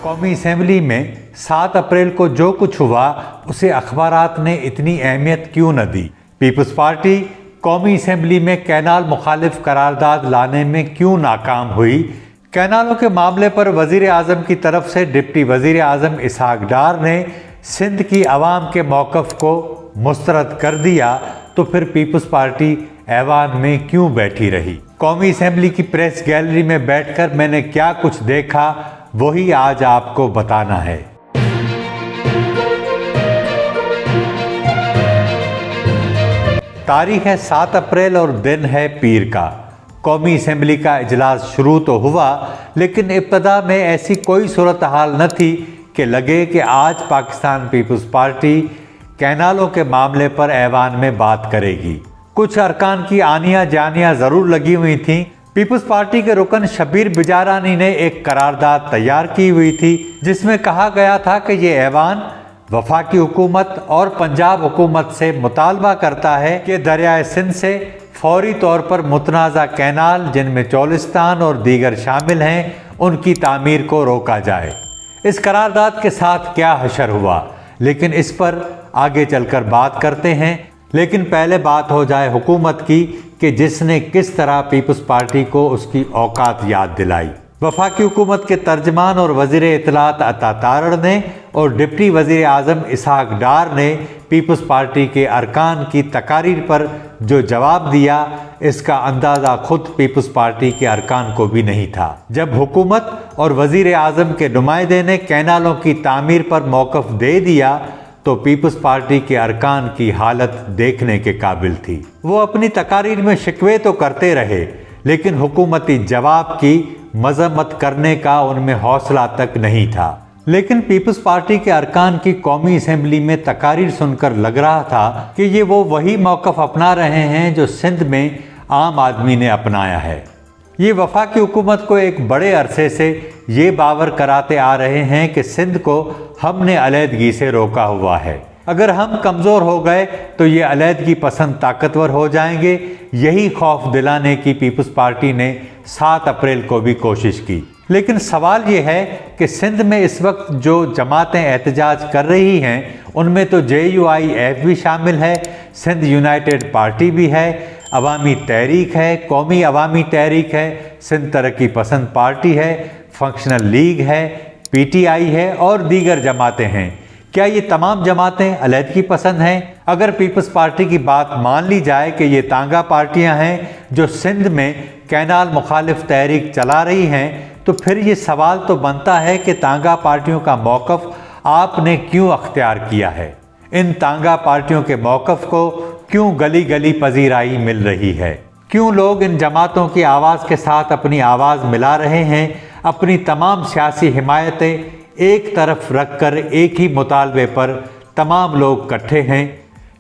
कौमी असेंबली में 7 अप्रैल को जो कुछ हुआ उसे अखबारात ने इतनी अहमियत क्यों न दी। पीपल्स पार्टी कौमी असेंबली में कैनाल मुखालिफ करारदाद लाने में क्यों नाकाम हुई। कैनालों के मामले पर वज़ीर आज़म की तरफ से डिप्टी वज़ीर आज़म इसहाक डार ने सिंध की आवाम के मौक़िफ़ को मुस्तरद कर दिया, तो फिर पीपल्स पार्टी ऐवान में क्यों बैठी रही। कौमी असेंबली की प्रेस गैलरी में बैठकर मैंने क्या कुछ देखा वही आज आपको बताना है। तारीख है 7 अप्रैल और दिन है पीर का। कौमी असेंबली का इजलास शुरू तो हुआ, लेकिन इब्तदा में ऐसी कोई सूरत हाल न थी कि लगे कि आज पाकिस्तान पीपल्स पार्टी कैनालों के मामले पर ऐवान में बात करेगी। कुछ अरकान की आनियाँ जानियाँ ज़रूर लगी हुई थीं। पीपल्स पार्टी के रुकन शब्बीर बिजारानी ने एक करारदाद तैयार की हुई थी, जिसमें कहा गया था कि ये ऐवान वफाकी हुकूमत और पंजाब हुकूमत से मुतालबा करता है कि दरियाए सिंध से फौरी तौर पर मुतनाज़ा कैनाल, जिनमें चौलिस्तान और दीगर शामिल हैं, उनकी तामीर को रोका जाए। इस करारदाद के साथ क्या हशर हुआ, लेकिन इस पर आगे चलकर बात करते हैं। लेकिन पहले बात हो जाए हुकूमत की कि जिसने किस तरह पीपल्स पार्टी को उसकी औकात याद दिलाई। वफाकी हुकूमत के तर्जमान और वज़ीर इत्तलात अता तारड़ ने और डिप्टी वज़ीर आज़म इसहाक डार ने पीपल्स पार्टी के अरकान की तकारीर पर जो जवाब दिया, इसका अंदाज़ा खुद पीपल्स पार्टी के अरकान को भी नहीं था। जब हुकूमत और वज़ीर आज़म के नुमाइंदे ने कैनालों की तामीर पर मौक़िफ़ दे दिया, तो पीपल्स पार्टी के अरकान की हालत देखने के काबिल थी। वो अपनी तकारीर में शिकवे तो करते रहे, लेकिन हुकूमती जवाब की मजम्मत करने का उनमें हौसला तक नहीं था। लेकिन पीपल्स पार्टी के अरकान की कौमी असेंबली में तकारीर सुनकर लग रहा था कि ये वो वही मौक़िफ़ अपना रहे हैं जो सिंध में आम आदमी ने अपनाया है। ये वफाकी हुकूमत को एक बड़े अरसे से ये बावर कराते आ रहे हैं कि सिंध को हमने अलहदगी से रोका हुआ है। अगर हम कमज़ोर हो गए तो ये अलहदगी पसंद ताकतवर हो जाएंगे। यही खौफ दिलाने की पीपल्स पार्टी ने 7 अप्रैल को भी कोशिश की। लेकिन सवाल ये है कि सिंध में इस वक्त जो जमातें एहतजाज कर रही हैं, उनमें तो JUIF भी शामिल है, सिंध यूनाइटेड पार्टी भी है, अवामी तहरीक है, कौमी अवामी तहरीक है, सिंध तरक्की पसंद पार्टी है, फंक्शनल लीग है, PTI है और दीगर जमातें हैं। क्या ये तमाम जमातें अलहदगी पसंद हैं? अगर पीपल्स पार्टी की बात मान ली जाए कि ये तांगा पार्टियां हैं जो सिंध में कैनाल मुखालिफ तहरीक चला रही हैं, तो फिर ये सवाल तो बनता है कि तांगा पार्टियों का मौक़िफ़ आपने क्यों अख्तियार किया है। इन तांगा पार्टियों के मौक़िफ़ को क्यों गली गली पजीराई मिल रही है? क्यों लोग इन जमातों की आवाज़ के साथ अपनी आवाज़ मिला रहे हैं? अपनी तमाम सियासी हिमायतें एक तरफ रखकर एक ही मुतालबे पर तमाम लोग इकट्ठे हैं।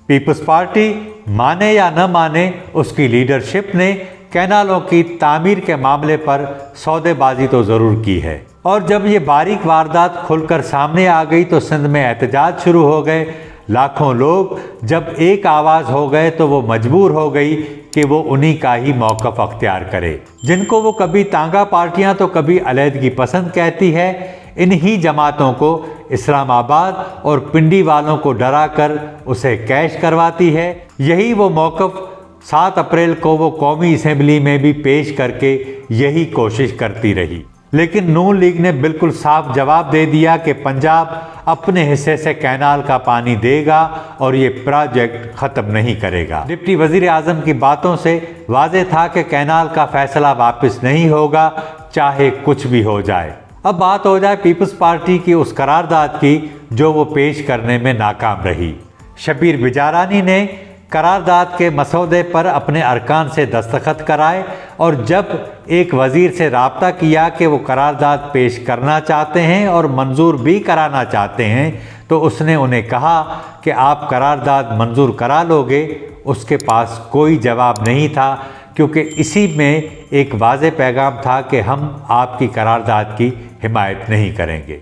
पीपल्स पार्टी माने या न माने, उसकी लीडरशिप ने कैनालों की तामीर के मामले पर सौदेबाजी तो ज़रूर की है। और जब ये बारीक वारदात खुलकर सामने आ गई तो सिंध में एहतजाज शुरू हो गए। लाखों लोग जब एक आवाज़ हो गए तो वो मजबूर हो गई कि वो उन्हीं का ही मौक़िफ़ अख्तियार करे, जिनको वो कभी तांगा पार्टियां तो कभी अलहदगी पसंद कहती है। इन्हीं जमातों को इस्लामाबाद और पिंडी वालों को डराकर उसे कैश करवाती है। यही वो मौक़िफ़ 7 अप्रैल को वो कौमी असेंबली में भी पेश करके यही कोशिश करती रही। लेकिन नून लीग ने बिल्कुल साफ जवाब दे दिया कि पंजाब अपने हिस्से से कैनाल का पानी देगा और ये प्रोजेक्ट ख़त्म नहीं करेगा। डिप्टी वज़ीर आज़म की बातों से वाज़े था कि कैनाल का फ़ैसला वापस नहीं होगा, चाहे कुछ भी हो जाए। अब बात हो जाए पीपल्स पार्टी की उस करारदाद की जो वो पेश करने में नाकाम रही। शब्बीर बिजारानी ने करारदाद के मसौदे पर अपने अरकान से दस्तखत कराए और जब एक वज़ीर से राब्ता किया कि वो करारदाद पेश करना चाहते हैं और मंजूर भी कराना चाहते हैं, तो उसने उन्हें कहा कि आप करारदाद मंजूर करा लोगे। उसके पास कोई जवाब नहीं था, क्योंकि इसी में एक वाज़े पैगाम था कि हम आपकी करारदाद की हिमायत नहीं करेंगे।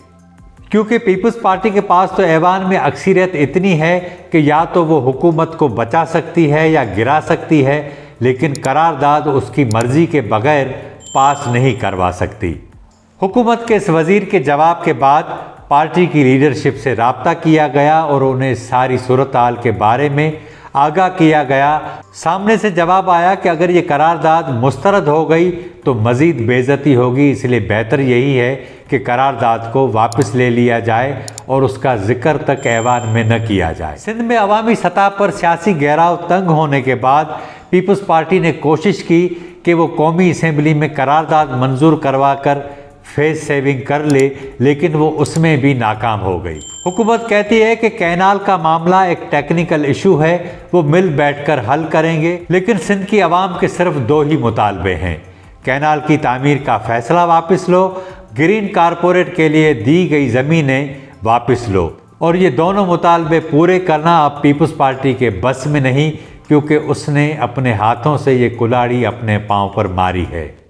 क्योंकि पीपल्स पार्टी के पास तो ऐवान में अक्सरियत इतनी है कि या तो वो हुकूमत को बचा सकती है या गिरा सकती है, लेकिन करारदाद उसकी मर्ज़ी के बगैर पास नहीं करवा सकती। हुकूमत के इस वजीर के जवाब के बाद पार्टी की लीडरशिप से राब्ता किया गया और उन्हें सारी सूरत हाल के बारे में आगाह किया गया। सामने से जवाब आया कि अगर ये करारदाद मुस्तरद हो गई तो मज़ीद बेइज्जती होगी, इसलिए बेहतर यही है कि करारदाद को वापस ले लिया जाए और उसका जिक्र तक ऐवान में न किया जाए। सिंध में अवामी सतह पर सियासी घेराव तंग होने के बाद पीपल्स पार्टी ने कोशिश की कि वो कौमी असम्बली में करारदाद मंजूर करवा कर फेस सेविंग कर ले, लेकिन वो उसमें भी नाकाम हो गई। हुकूमत कहती है कि कैनाल का मामला एक टेक्निकल इशू है, वो मिल बैठकर हल करेंगे, लेकिन सिंध की आवाम के सिर्फ 2 ही मुतालबे हैं। कैनाल की तामीर का फैसला वापस लो, ग्रीन कारपोरेट के लिए दी गई ज़मीनें वापस लो। और ये दोनों मुतालबे पूरे करना अब पीपल्स पार्टी के बस में नहीं, क्योंकि उसने अपने हाथों से ये कुल्हाड़ी अपने पाँव पर मारी है।